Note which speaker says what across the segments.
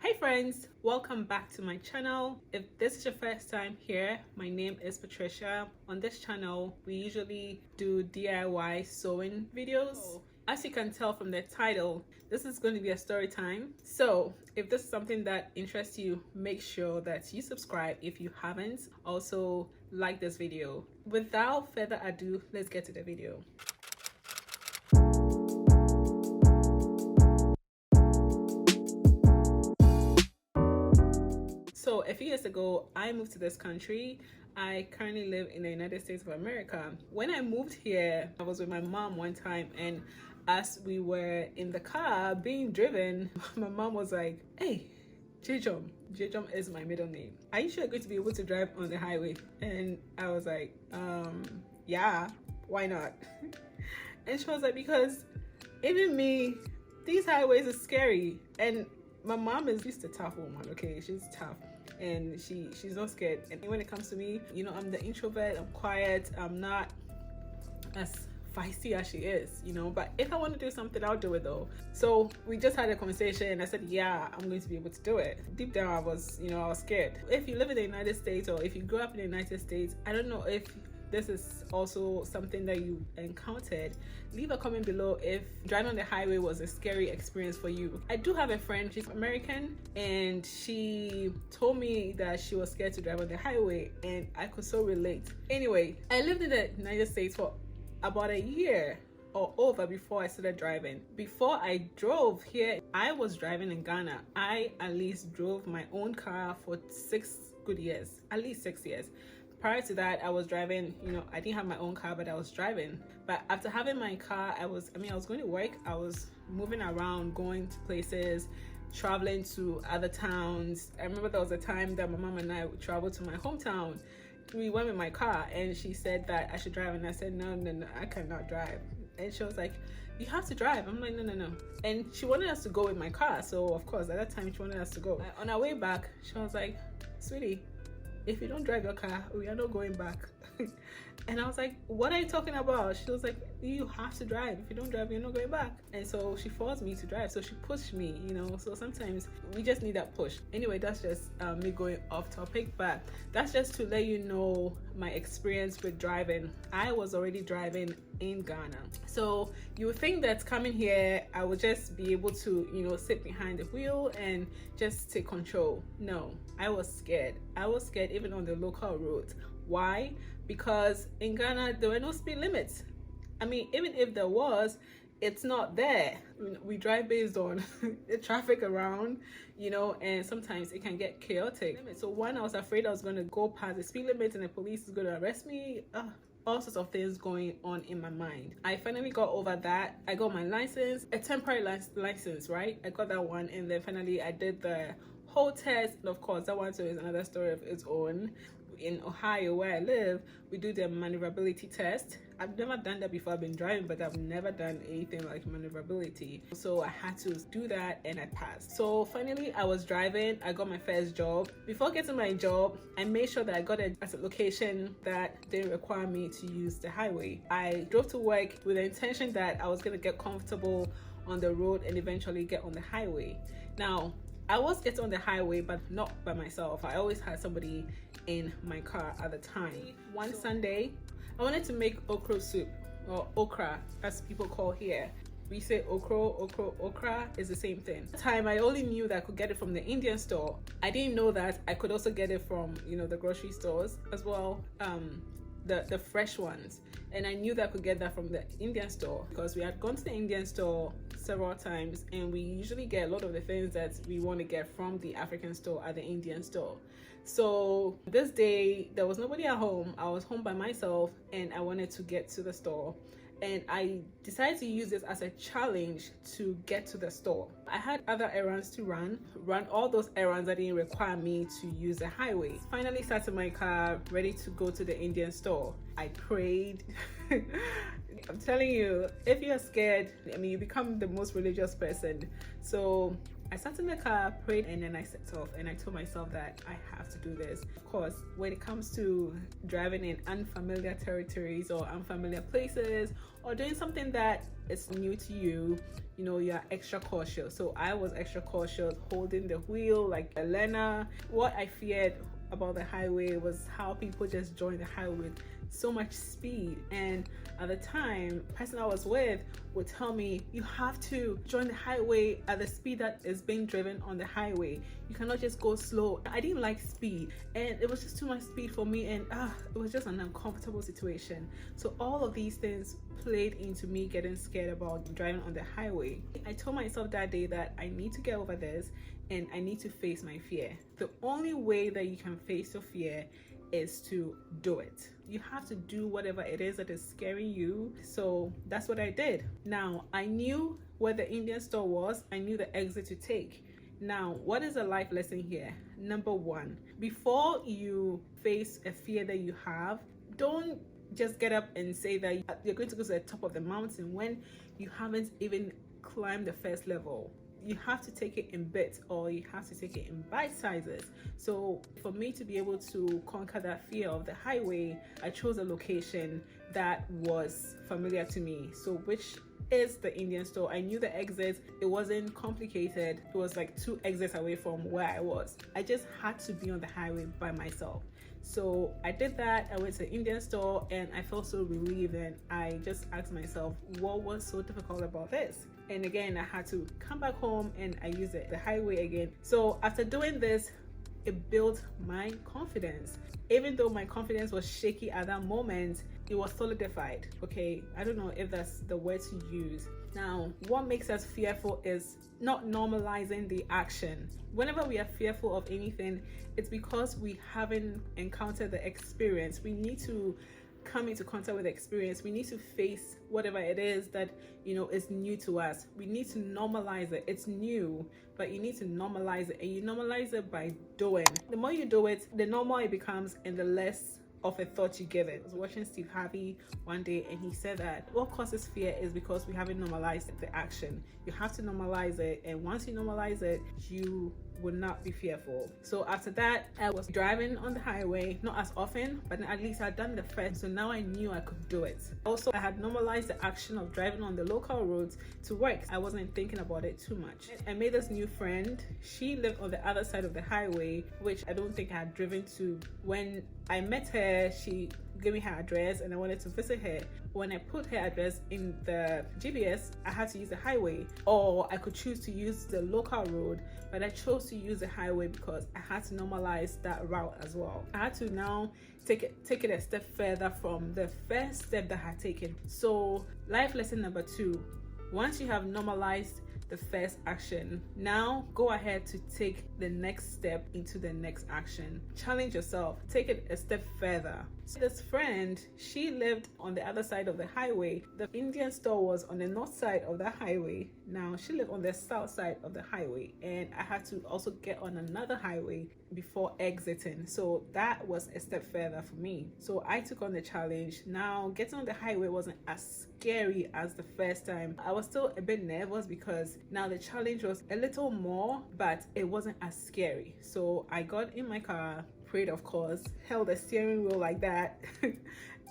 Speaker 1: Hi friends, welcome back to my channel. If this is your first time here, my name is Patricia. On this channel, we usually do DIY sewing videos. As you can tell from the title, this is going to be a story time. So if this is something that interests you, make sure that you subscribe if you haven't. Also like this video. Without further ado, let's get to the video. So a few years ago, I moved to this country. I currently live in the United States of America. When I moved here, I was with my mom one time, and as we were in the car being driven, my mom was like, "Hey, Jejom." Jejom is my middle name. Are you sure going to be able to drive on the highway? And I was like, yeah, why not? And she was like, because even me, these highways are scary. And my mom is just a tough woman, okay? She's tough and she's not scared. And when it comes to me, you know, I'm the introvert, I'm quiet, I'm not as feisty as she is, you know, but if I want to do something, I'll do it though. So we just had a conversation and I said, yeah, I'm going to be able to do it. Deep down, I was scared. If you live in the United States or if you grew up in the United States, I don't know if this is also something that you encountered. Leave a comment below if driving on the highway was a scary experience for you. I do have a friend, she's American, and she told me that she was scared to drive on the highway, and I could so relate. Anyway, I lived in the United States for about a year or over before I started driving. Before I drove here, I was driving in Ghana. I at least drove my own car for 6 good years, at least 6 years. Prior to that, I was driving, you know, I didn't have my own car, but I was driving. But after having my car, I was going to work. I was moving around, going to places, traveling to other towns. I remember there was a time that my mom and I would travel to my hometown. We went with my car and she said that I should drive. And I said, no, I cannot drive. And she was like, you have to drive. I'm like, no. And she wanted us to go with my car. So of course, at that time, she wanted us to go. On our way back, she was like, sweetie, if you don't drive your car, we are not going back. And I was like, what are you talking about? She was like, you have to drive. If you don't drive, you're not going back. And so she forced me to drive. So she pushed me, you know. So sometimes we just need that push. Anyway, that's just me going off topic, but that's just to let you know my experience with driving. I was already driving in Ghana. So you would think that coming here, I would just be able to, you know, sit behind the wheel and just take control. No, I was scared. I was scared even on the local roads. Why? Because in Ghana, there were no speed limits. I mean, even if there was, it's not there. We drive based on the traffic around, you know, and sometimes it can get chaotic. So one, I was afraid I was going to go past the speed limit and the police is going to arrest me. All sorts of things going on in my mind. I finally got over that. I got my license, a temporary license, right? I got that one, and then finally I did the whole test. And of course, that one too is another story of its own. In Ohio, where I live, we do the maneuverability test. I've never done that before. I've been driving, but I've never done anything like maneuverability. So I had to do that and I passed. So finally, I was driving. I got my first job. Before getting my job, I made sure that I got it at a location that didn't require me to use the highway. I drove to work with the intention that I was going to get comfortable on the road and eventually get on the highway. Now, I was getting on the highway, but not by myself. I always had somebody in my car at the time. One Sunday, I wanted to make okra soup, or okra, as people call here. We say okra is the same thing. At the time, I only knew that I could get it from the Indian store. I didn't know that I could also get it from, you know, the grocery stores as well, the fresh ones. And I knew that I could get that from the Indian store because we had gone to the Indian store several times, and we usually get a lot of the things that we want to get from the African store at the Indian store. So this day, there was nobody at home. I was home by myself and I wanted to get to the store. And I decided to use this as a challenge to get to the store. I had other errands to run all those errands that didn't require me to use the highway. Finally sat in my car, ready to go to the Indian store. I prayed. I'm telling you, if you're scared, I mean, you become the most religious person. So I sat in the car, prayed, and then I set off, and I told myself that I have to do this. Of course, when it comes to driving in unfamiliar territories or unfamiliar places, or doing something that is new to you, you know, you're extra cautious. So I was extra cautious, holding the wheel like a learner. What I feared about the highway was how people just join the highway with so much speed. And at the time, the person I was with would tell me, you have to join the highway at the speed that is being driven on the highway. You cannot just go slow. I didn't like speed, and it was just too much speed for me, and it was just an uncomfortable situation. So all of these things played into me getting scared about driving on the highway. I told myself that day that I need to get over this and I need to face my fear. The only way that you can face your fear is to do it. You have to do whatever it is that is scaring you. So that's what I did. Now, I knew where the Indian store was. I knew the exit to take. Now, what is a life lesson here? Number one, before you face a fear that you have, don't just get up and say that you're going to go to the top of the mountain when you haven't even climbed the first level. You have to take it in bits, or you have to take it in bite sizes. So for me to be able to conquer that fear of the highway, I chose a location that was familiar to me. So which is the Indian store. I knew the exit. It wasn't complicated. It was like 2 exits away from where I was. I just had to be on the highway by myself. So I did that. I went to the Indian store and I felt so relieved, and I just asked myself, what was so difficult about this? And again, I had to come back home and I used the highway again. So after doing this, it built my confidence. Even though my confidence was shaky at that moment, it was solidified. Okay, I don't know if that's the word to use. Now, what makes us fearful is not normalizing the action. Whenever we are fearful of anything, it's because we haven't encountered the experience. We need to come into contact with the experience. We need to face whatever it is that, you know, is new to us. We need to normalize it. It's new, but you need to normalize it, and you normalize it by doing. The more you do it, the normal it becomes, and the less of a thought you give it. I was watching Steve Harvey one day, and he said that what causes fear is because we haven't normalized the action. You have to normalize it, and once you normalize it, you will not be fearful. So after that, I was driving on the highway, not as often, but at least I'd done the first, so now I knew I could do it. Also, I had normalized the action of driving on the local roads to work. I wasn't thinking about it too much. I made this new friend. She lived on the other side of the highway, which I don't think I had driven to. When I met her, she gave me her address and I wanted to visit her. When I put her address in the GPS, I had to use the highway, or I could choose to use the local road, but I chose to use the highway because I had to normalize that route as well. I had to now take it a step further from the first step that I had taken. So life lesson number 2, once you have normalized the first action, now go ahead to take the next step into the next action. Challenge yourself, take it a step further. So this friend, she lived on the other side of the highway. The Indian store was on the north side of the highway. Now she lived on the south side of the highway, and I had to also get on another highway before exiting. So that was a step further for me. So I took on the challenge. Now getting on the highway wasn't as scary as the first time. I was still a bit nervous because now the challenge was a little more, but it wasn't as scary. So I got in my car, prayed, of course, held the steering wheel like that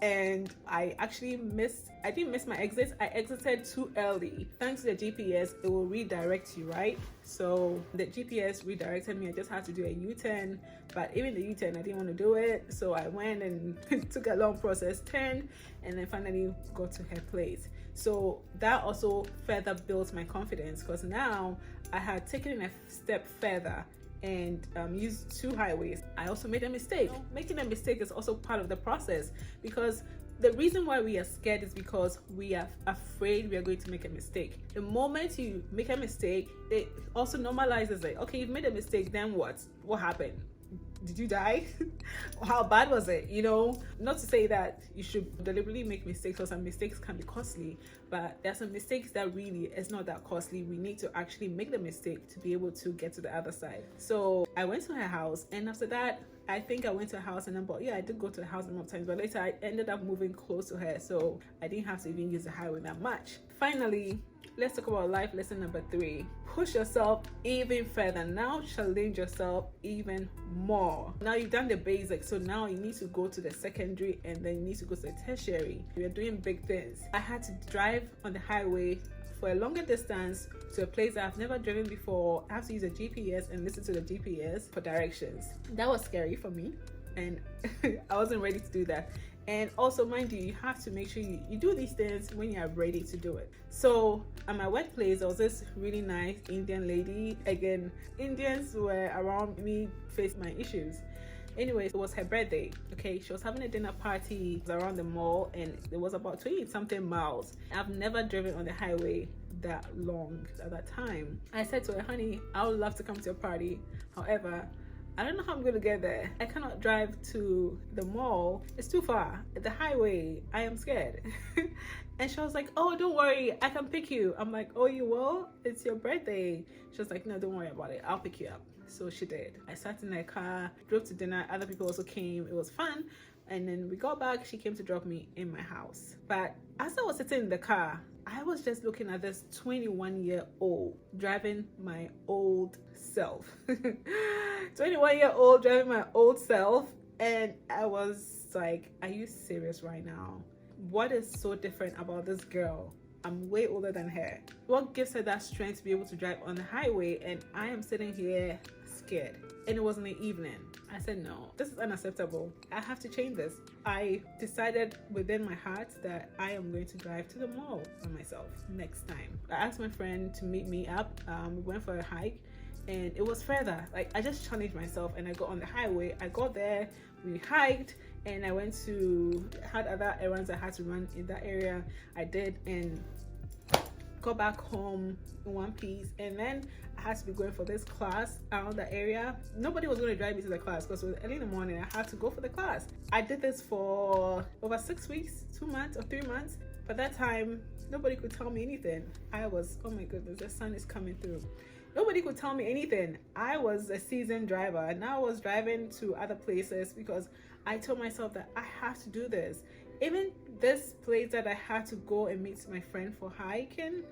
Speaker 1: and I didn't miss my exit. I exited too early. Thanks to the GPS, it will redirect you, right? So the GPS redirected me. I just had to do a U-turn, but even the U-turn, I didn't want to do it. So I went and took a long process, turned, and then finally got to her place. So that also further built my confidence, because now I had taken a step further and used 2 highways. I also made a mistake. Making a mistake is also part of the process, because the reason why we are scared is because we are afraid we are going to make a mistake. The moment you make a mistake, it also normalizes it. Okay, you've made a mistake, then what? What happened? Did you die? How bad was it? You know, not to say that you should deliberately make mistakes, or some mistakes can be costly, but there are some mistakes that really is not that costly. We need to actually make the mistake to be able to get to the other side. So I went to her house, and after that, I think I went to her house, and I did go to her house a number of times, but later I ended up moving close to her, so I didn't have to even use the highway that much. Finally, let's talk about life lesson number 3. push yourself even further. Now challenge yourself even more. Now you've done the basics, so now you need to go to the secondary, and then you need to go to the tertiary. You're doing big things. I had to drive on the highway for a longer distance to a place that I've never driven before. I have to use a GPS and listen to the GPS for directions. That was scary for me, and I wasn't ready to do that. And also, mind you have to make sure you do these things when you're ready to do it. So at my workplace, there was this really nice Indian lady. Again, Indians were around me, faced my issues. Anyways, it was her birthday. Okay, she was having a dinner party around the mall, and it was about 20 something miles. I've never driven on the highway that long at that time. I said to her, honey, I would love to come to your party. However, I don't know how I'm going to get there. I cannot drive to the mall. It's too far. The highway, I am scared. And she was like, oh, don't worry, I can pick you. I'm like, oh, you will? It's your birthday. She was like, no, don't worry about it. I'll pick you up. So she did. I sat in her car, drove to dinner. Other people also came. It was fun. And then we got back. She came to drop me in my house. But as I was sitting in the car, I was just looking at this 21-year-old driving my old self. 21-year-old driving my old self. And I was like, are you serious right now? What is so different about this girl? I'm way older than her. What gives her that strength to be able to drive on the highway, and I am sitting here scared? And it was in the evening. I said, no, this is unacceptable. I have to change this. I decided within my heart that I am going to drive to the mall by myself next time. I asked my friend to meet me up. We went for a hike, and it was further. Like, I just challenged myself, and I got on the highway. I got there, we hiked, and I had other errands I had to run in that area. I did, and got back home in one piece. And then I had to be going for this class around the area. Nobody was going to drive me to the class because it was early in the morning. I had to go for the class. I did this for over 6 weeks, 2 months or 3 months. By that time, nobody could tell me anything. I was, oh my goodness, the sun is coming through. Nobody could tell me anything. I was a seasoned driver, and I was driving to other places because I told myself that I have to do this. Even this place that I had to go and meet my friend for hiking,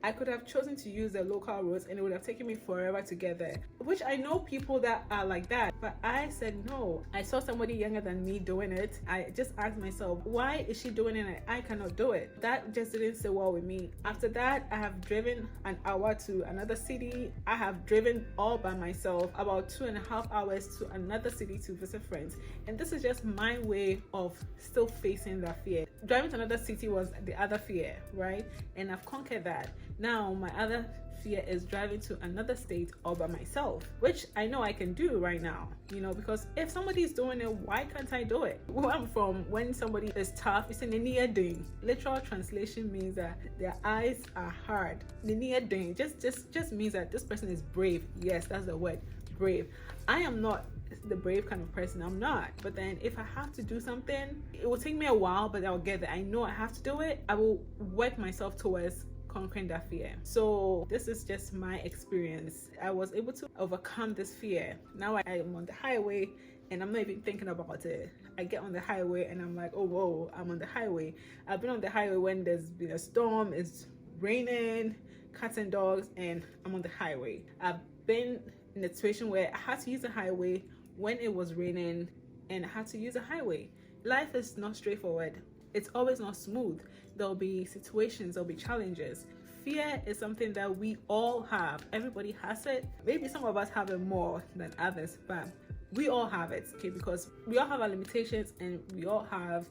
Speaker 1: I could have chosen to use the local roads, and it would have taken me forever to get there, which I know people that are like that, but I said no. I saw somebody younger than me doing it. I just asked myself, why is she doing it and I cannot do it? That just didn't sit well with me. After that, I have driven an hour to another city. I have driven all by myself about 2.5 hours to another city to visit friends, and this is just my way of still facing that fear. Driving to another city was the other fear, right? And I've conquered that. Now my other fear is driving to another state all by myself, which I know I can do right now, because if somebody is doing it, why can't I do it? Where I'm from, when somebody is tough, it's an near doing. Literal translation means that their eyes are hard. The near doing just means that this person is brave. Yes, that's the word, brave. I am not the brave kind of person. I'm not. But then if I have to do something, it will take me a while, but I'll get there. I know I have to do it. I will work myself towards conquering that fear. So this is just my experience. I was able to overcome this fear. Now I am on the highway and I'm not even thinking about it. I get on the highway and I'm like, oh whoa, I'm on the highway. I've been on the highway when there's been a storm, it's raining, cats and dogs, and I'm on the highway. I've been in a situation where I had to use a highway when it was raining, and I had to use a highway. Life is not straightforward. It's always not smooth. There'll be situations, there'll be challenges. Fear is something that we all have. Everybody has it. Maybe some of us have it more than others, but we all have it, okay? Because we all have our limitations and we all have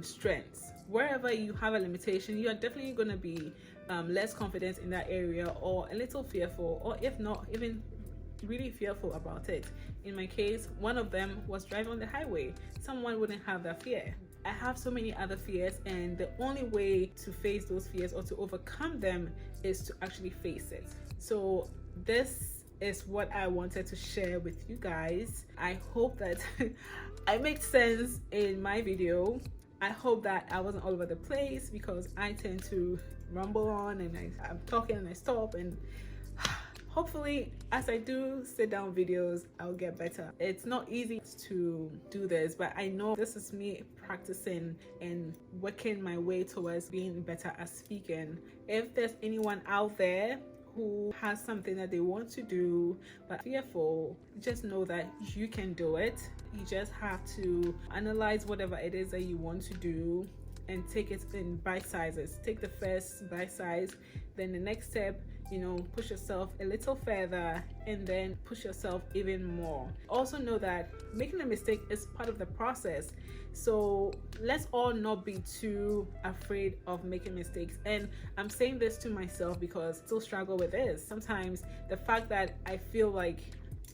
Speaker 1: strengths. Wherever you have a limitation, you are definitely going to be less confident in that area, or a little fearful, or if not, even really fearful about it. In my case, one of them was driving on the highway. Someone wouldn't have that fear. I have so many other fears, and the only way to face those fears or to overcome them is to actually face it. So this is what I wanted to share with you guys. I hope that I made sense in my video. I hope that I wasn't all over the place, because I tend to rumble on and I'm talking and I stop, and hopefully as I do sit down videos, I'll get better. It's not easy to do this, but I know this is me practicing and working my way towards being better at speaking. If there's anyone out there who has something that they want to do but fearful, just know that you can do it. You just have to analyze whatever it is that you want to do and take it in bite sizes. Take the first bite size, then the next step, push yourself a little further, and then push yourself even more. Also know that making a mistake is part of the process. So let's all not be too afraid of making mistakes. And I'm saying this to myself because I still struggle with this. Sometimes the fact that I feel like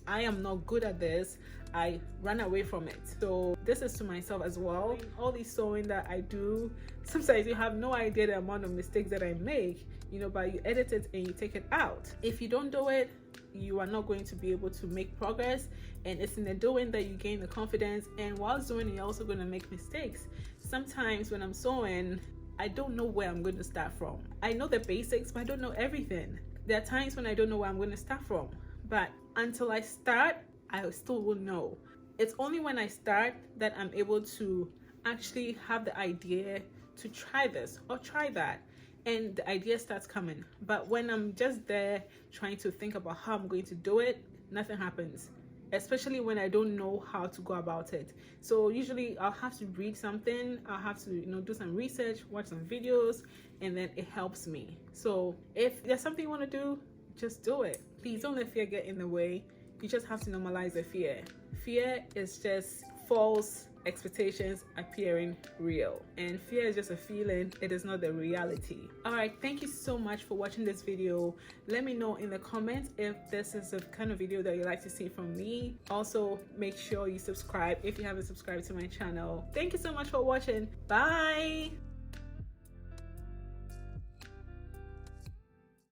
Speaker 1: I am not good at this, I run away from it. So this is to myself as well. All this sewing that I do, sometimes you have no idea the amount of mistakes that I make, but you edit it and you take it out. If you don't do it, you are not going to be able to make progress, and it's in the doing that you gain the confidence. And while doing, you're also going to make mistakes. Sometimes when I'm sewing, I don't know where I'm going to start from. I know the basics, but I don't know everything. There are times when I don't know where I'm going to start from, but until I start, I still won't know. It's only when I start that I'm able to actually have the idea to try this or try that, and the idea starts coming. But when I'm just there trying to think about how I'm going to do it, nothing happens, especially when I don't know how to go about it. So usually I'll have to read something, I'll have to do some research, watch some videos, and then it helps me. So if there's something you want to do, just do it. Please don't let fear get in the way. You just have to normalize the fear. Fear is just false expectations appearing real, and fear is just a feeling. It is not the reality. All right, thank you so much for watching this video. Let me know in the comments if this is the kind of video that you like to see from me. Also, make sure you subscribe if you haven't subscribed to my channel. Thank you so much for watching. Bye.